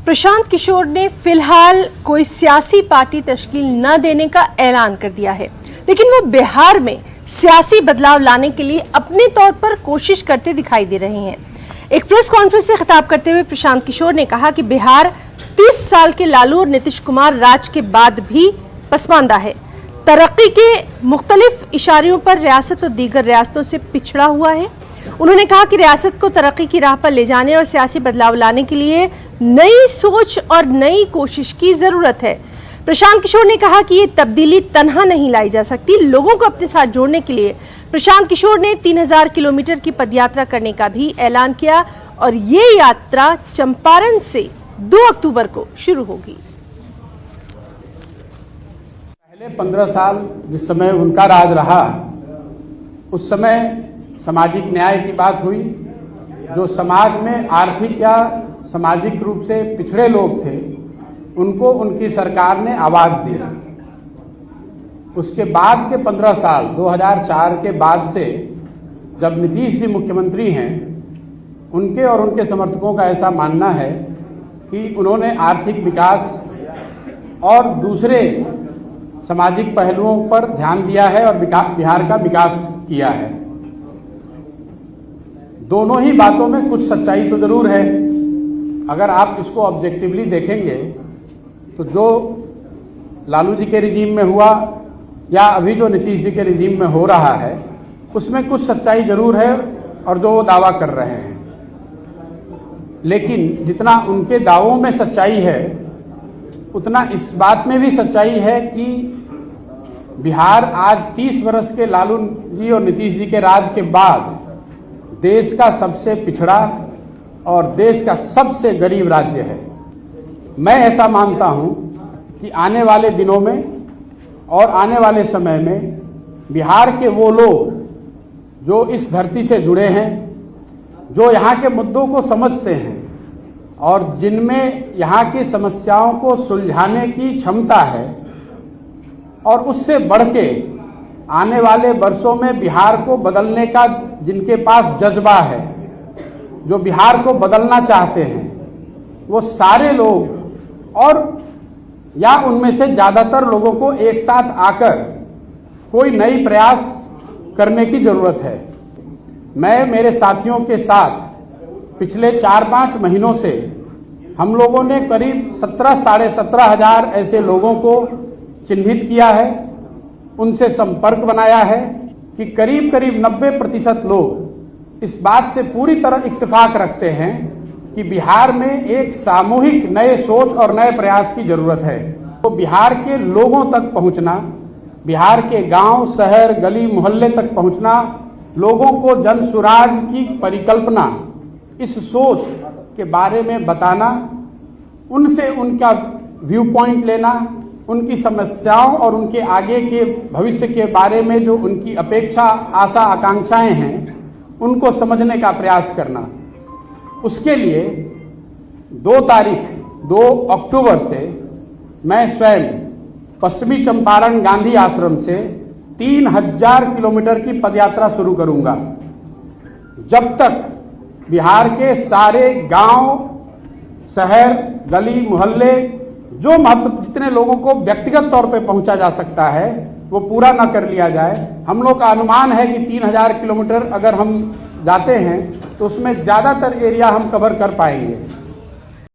प्रशांत किशोर ने फिलहाल कोई सियासी पार्टी तश्कील न देने का ऐलान कर दिया है, लेकिन वो बिहार में सियासी बदलाव लाने के लिए अपने तौर पर कोशिश करते दिखाई दे रहे हैं। एक प्रेस कॉन्फ्रेंस से खिताब करते हुए प्रशांत किशोर ने कहा कि बिहार 30 साल के लालू और नीतीश कुमार राज के बाद भी पसमानदा है। तरक्की के मुख्तलिफ इशारों पर रियासत और दीगर रियासतों से पिछड़ा हुआ है। उन्होंने कहा कि रियासत को तरक्की की राह पर ले जाने और सियासी बदलाव लाने के लिए नई सोच और नई कोशिश की जरूरत है। प्रशांत किशोर ने कहा कि ये तब्दीली तन्हा नहीं लाई जा सकती, लोगों को अपने साथ जोड़ने के लिए प्रशांत किशोर ने 3000 किलोमीटर की पदयात्रा करने का भी ऐलान किया और ये यात्रा चंपारण से 2 अक्टूबर को शुरू होगी। पहले 15 साल जिस समय उनका राज रहा, उस समय सामाजिक न्याय की बात हुई। जो समाज में आर्थिक या सामाजिक रूप से पिछड़े लोग थे, उनको उनकी सरकार ने आवाज दी। उसके बाद के 15 साल 2004 के बाद से जब नीतीश जी मुख्यमंत्री हैं, उनके और उनके समर्थकों का ऐसा मानना है कि उन्होंने आर्थिक विकास और दूसरे सामाजिक पहलुओं पर ध्यान दिया है और बिहार का विकास किया है। दोनों ही बातों में कुछ सच्चाई तो जरूर है। अगर आप इसको ऑब्जेक्टिवली देखेंगे तो जो लालू जी के रिजीम में हुआ या अभी जो नीतीश जी के रिजीम में हो रहा है, उसमें कुछ सच्चाई जरूर है और जो वो दावा कर रहे हैं। लेकिन जितना उनके दावों में सच्चाई है, उतना इस बात में भी सच्चाई है कि बिहार आज 30 वर्ष के लालू जी और नीतीश जी के राज के बाद देश का सबसे पिछड़ा और देश का सबसे गरीब राज्य है। मैं ऐसा मानता हूं कि आने वाले दिनों में और आने वाले समय में बिहार के वो लोग जो इस धरती से जुड़े हैं, जो यहाँ के मुद्दों को समझते हैं और जिनमें यहाँ की समस्याओं को सुलझाने की क्षमता है, और उससे बढ़ के आने वाले वर्षों में बिहार को बदलने का जिनके पास जज्बा है, जो बिहार को बदलना चाहते हैं, वो सारे लोग और या उनमें से ज्यादातर लोगों को एक साथ आकर कोई नई प्रयास करने की जरूरत है। मैं मेरे साथियों के साथ पिछले 4-5 महीनों से हम लोगों ने करीब 17,500 ऐसे लोगों को चिन्हित किया है, उनसे संपर्क बनाया है कि करीब 90% लोग इस बात से पूरी तरह इत्तेफाक रखते हैं कि बिहार में एक सामूहिक नए सोच और नए प्रयास की जरूरत है। तो बिहार के लोगों तक पहुंचना, बिहार के गांव, शहर, गली, मोहल्ले तक पहुंचना, लोगों को जन सुराज की परिकल्पना, इस सोच के बारे में बताना, उनसे उनका व्यू पॉइंट लेना, उनकी समस्याओं और उनके आगे के भविष्य के बारे में जो उनकी अपेक्षा, आशा, आकांक्षाएं हैं, उनको समझने का प्रयास करना। उसके लिए 2 अक्टूबर से मैं स्वयं पश्चिमी चंपारण गांधी आश्रम से 3000 किलोमीटर की पदयात्रा शुरू करूंगा। जब तक बिहार के सारे गांव, शहर, गली, मोहल्ले, जो जितने लोगों को व्यक्तिगत तौर पे पहुंचा जा सकता है, वो पूरा ना कर लिया जाए। हम लोग का अनुमान है कि 3000 किलोमीटर अगर हम जाते हैं तो उसमें ज्यादातर एरिया हम कवर कर पाएंगे।